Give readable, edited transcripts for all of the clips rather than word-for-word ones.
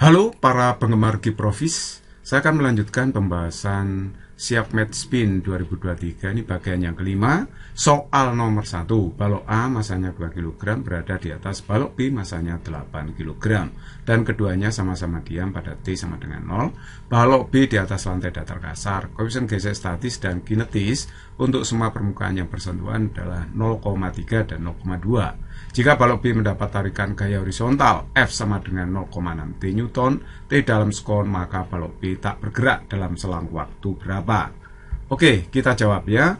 Halo para penggemar Giprofis, saya akan melanjutkan pembahasan Siap Match Spin 2023. Ini bagian yang kelima. Soal nomor 1, balok A masanya 2 kg berada di atas balok B masanya 8 kg, dan keduanya sama-sama diam pada T sama dengan 0. Balok B di atas lantai datar kasar. Koefisien gesek statis dan kinetis untuk semua permukaan yang bersentuhan adalah 0,3 dan 0,2. Jika balok B mendapat tarikan gaya horizontal F sama dengan 0,6 T Newton T dalam sekon, maka balok B tak bergerak dalam selang waktu berapa? Oke, kita jawab ya.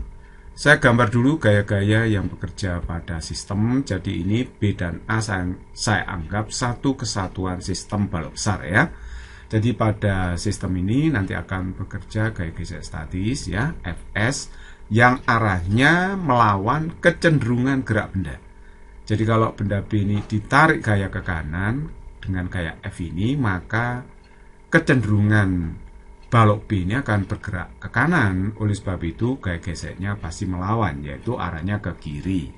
Saya gambar dulu gaya-gaya yang bekerja pada sistem. Jadi ini B dan A saya anggap satu kesatuan sistem balok besar ya. Jadi pada sistem ini nanti akan bekerja gaya gesek statis ya, Fs, yang arahnya melawan kecenderungan gerak benda. Jadi kalau benda B ini ditarik gaya ke kanan dengan gaya F ini, maka kecenderungan balok B ini akan bergerak ke kanan. Oleh sebab itu gaya geseknya pasti melawan, yaitu arahnya ke kiri.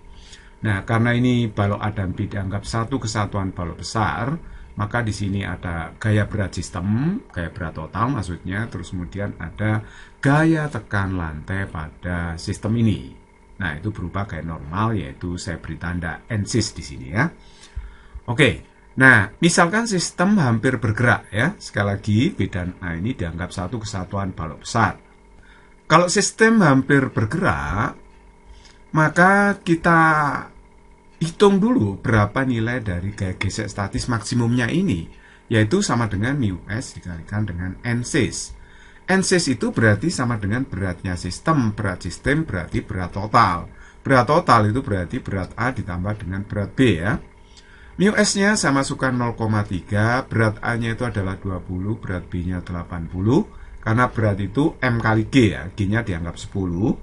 Nah, karena ini balok A dan B dianggap satu kesatuan balok besar, maka di sini ada gaya berat sistem, gaya berat total maksudnya, terus kemudian ada gaya tekan lantai pada sistem ini. Nah, itu berubah gaya normal, yaitu saya beri tanda NSIS di sini ya. Oke, nah misalkan sistem hampir bergerak ya. Sekali lagi, B dan A ini dianggap satu kesatuan balok besar. Kalau sistem hampir bergerak, maka kita hitung dulu berapa nilai dari gaya gesek statis maksimumnya ini, yaitu sama dengan μs dikalikan dengan NSIS. NSIS itu berarti sama dengan beratnya sistem. Berat sistem berarti berat total. Berat total itu berarti berat A ditambah dengan berat B ya. μs-nya saya masukkan 0,3, berat A-nya itu adalah 20, berat B-nya 80. Karena berat itu M kali G ya, G-nya dianggap 10.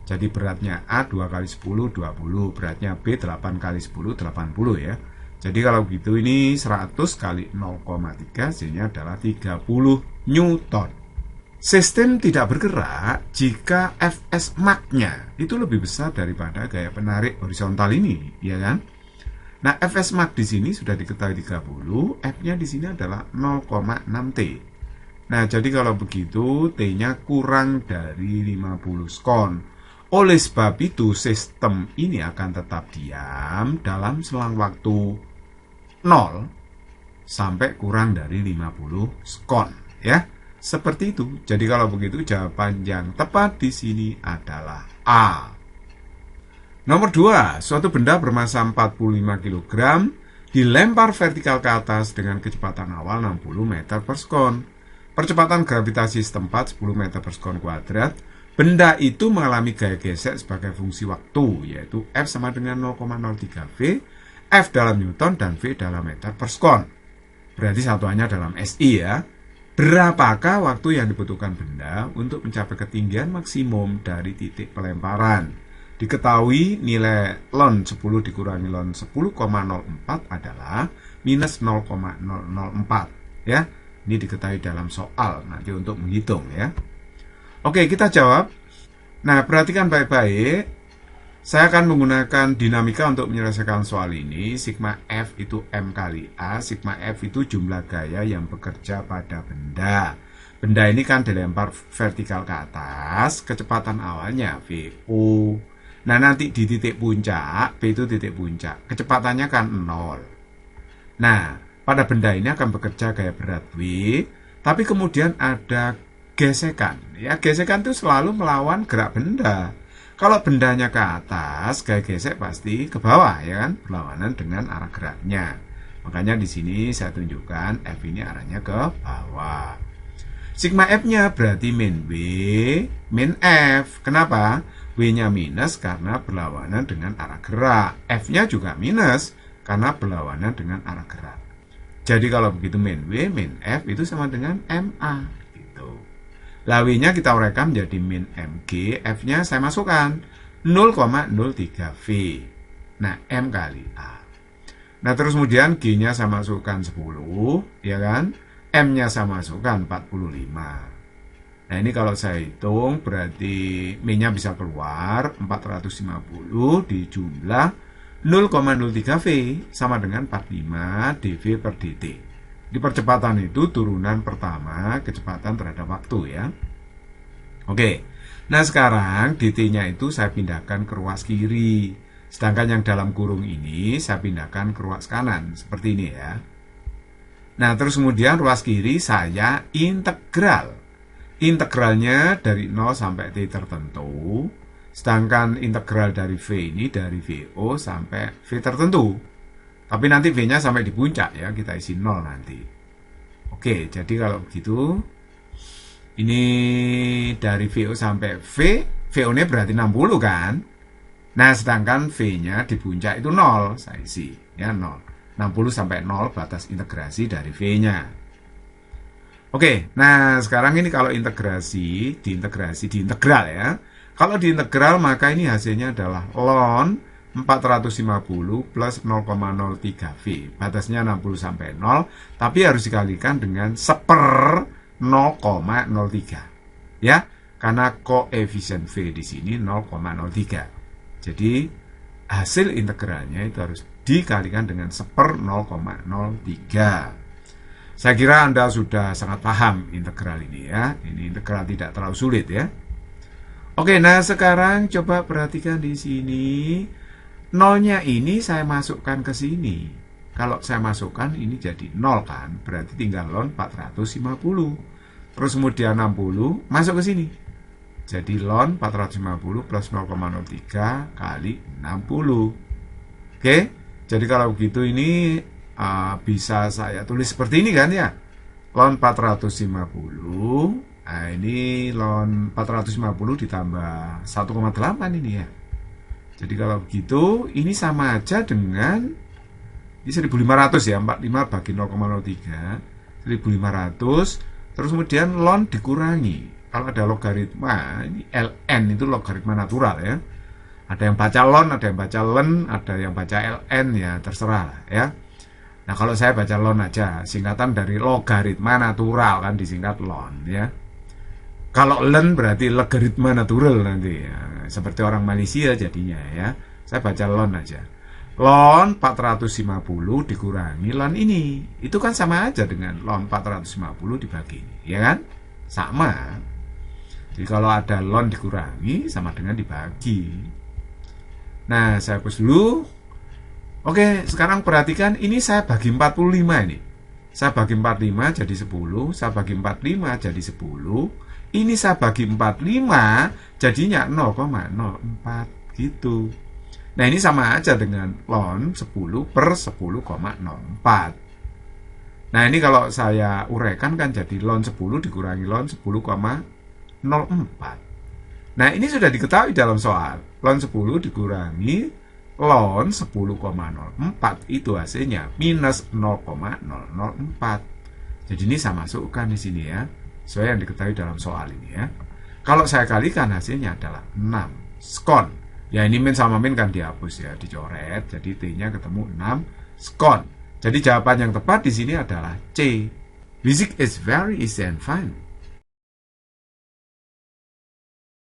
Jadi beratnya A 2 kali 10, 20. Beratnya B 8 kali 10, 80 ya. Jadi kalau begitu ini 100 kali 0,3, hasilnya adalah 30 Newton. Sistem tidak bergerak jika Fs max-nya itu lebih besar daripada gaya penarik horizontal ini, ya kan? Nah, Fs max di sini sudah diketahui 30, F-nya di sini adalah 0,6 T. Nah, jadi kalau begitu T-nya kurang dari 50 skon. Oleh sebab itu, sistem ini akan tetap diam dalam selang waktu 0 sampai kurang dari 50 skon, ya. Seperti itu. Jadi kalau begitu jawaban yang tepat di sini adalah A. Nomor 2, suatu benda bermassa 45 kg dilempar vertikal ke atas dengan kecepatan awal 60 meter per sekon. Percepatan gravitasi setempat 10 meter per sekon kuadrat. Benda itu mengalami gaya gesek sebagai fungsi waktu, yaitu F sama dengan 0,03 V, F dalam Newton dan V dalam meter per sekon. Berarti satuannya dalam SI ya. Berapakah waktu yang dibutuhkan benda untuk mencapai ketinggian maksimum dari titik pelemparan? Diketahui nilai ln 10 dikurangi ln 10,04 adalah minus 0,004 ya. Ini diketahui dalam soal nanti untuk menghitung ya. Oke, kita jawab. Nah, perhatikan baik-baik. Saya akan menggunakan dinamika untuk menyelesaikan soal ini. Sigma F itu M kali A. Sigma F itu jumlah gaya yang bekerja pada benda. Benda ini kan dilempar vertikal ke atas. Kecepatan awalnya VO. Nah, nanti di titik puncak, P itu titik puncak. Kecepatannya kan 0. Nah, pada benda ini akan bekerja gaya berat V. Tapi kemudian ada gesekan. Ya, gesekan itu selalu melawan gerak benda. Kalau bendanya ke atas, gaya gesek pasti ke bawah ya kan, berlawanan dengan arah geraknya. Makanya di sini saya tunjukkan F ini arahnya ke bawah. Sigma F-nya berarti min W, min F. Kenapa? W-nya minus karena berlawanan dengan arah gerak. F-nya juga minus karena berlawanan dengan arah gerak. Jadi kalau begitu min W, min F itu sama dengan MA. W-nya kita uraikan menjadi min mg, F-nya saya masukkan 0,03 V. Nah, M kali A. Nah, terus kemudian G-nya saya masukkan 10, ya kan? M-nya saya masukkan 45. Nah, ini kalau saya hitung berarti min-nya bisa keluar 450 dijumlah 0,03 V sama dengan 45 dV per dt. Di percepatan itu turunan pertama kecepatan terhadap waktu ya. Oke. Nah sekarang dt-nya itu saya pindahkan ke ruas kiri. Sedangkan yang dalam kurung ini saya pindahkan ke ruas kanan. Seperti ini ya. Nah terus kemudian ruas kiri saya integral. Integralnya dari 0 sampai t tertentu. Sedangkan integral dari V ini dari VO sampai V tertentu. Tapi nanti V-nya sampai di puncak ya. Kita isi 0 nanti. Oke jadi kalau begitu ini dari VO sampai V, VO-nya berarti 60 kan? Nah, sedangkan V-nya di puncak itu 0, saya isi. Ya, 0. 60 sampai 0 batas integrasi dari V-nya. Oke, nah sekarang ini kalau diintegral ya. Kalau diintegral maka ini hasilnya adalah ln 450 plus 0,03 V. Batasnya 60 sampai 0, tapi harus dikalikan dengan 1/0,03 ya, karena koefisien V di sini 0,03. Jadi hasil integralnya itu harus dikalikan dengan 1/0,03. Saya kira Anda sudah sangat paham integral ini ya. Ini integral tidak terlalu sulit ya. Oke, nah sekarang coba perhatikan di sini. Nolnya ini saya masukkan ke sini. Kalau saya masukkan ini jadi 0 kan, berarti tinggal ln 450. Terus kemudian 60 masuk ke sini. Jadi ln 450 plus 0,03 kali 60. Oke, jadi kalau begitu ini bisa saya tulis seperti ini kan ya. Ln 450, nah ini ln 450 ditambah 1,8 ini ya. Jadi kalau begitu ini sama aja dengan ini 1500 ya, 45 bagi 0,03 1500, terus kemudian ln dikurangi. Kalau ada logaritma, ini ln itu logaritma natural ya. Ada yang baca ln, ada yang baca len, ada yang baca ln ya, terserah lah ya. Nah kalau saya baca ln aja, singkatan dari logaritma natural kan disingkat ln ya. Kalau len berarti logaritma natural nanti ya. Seperti orang Malaysia jadinya ya. Saya baca ln aja. Ln 450 dikurangi ln ini. Itu kan sama aja dengan ln 450 dibagi ini, ya kan? Sama. Jadi kalau ada ln dikurangi sama dengan dibagi. Nah, saya hapus dulu. Oke, sekarang perhatikan ini saya bagi 45 ini. Saya bagi 45 jadi 10, saya bagi 45 jadi 10. Ini saya bagi 45 jadinya 0,04 gitu. Nah ini sama aja dengan ln 10 per 10,04. Nah ini kalau saya uraikan kan jadi ln 10 dikurangi ln 10,04. Nah ini sudah diketahui dalam soal. Ln 10 dikurangi ln 10,04 itu hasilnya minus 0,004. Jadi ini saya masukkan di sini ya. Sesuai yang diketahui dalam soal ini ya. Kalau saya kalikan hasilnya adalah 6 skon. Ya ini min sama min kan dihapus ya, dicoret. Jadi T-nya ketemu 6 skon. Jadi jawaban yang tepat di sini adalah C. Physics is very easy and fun.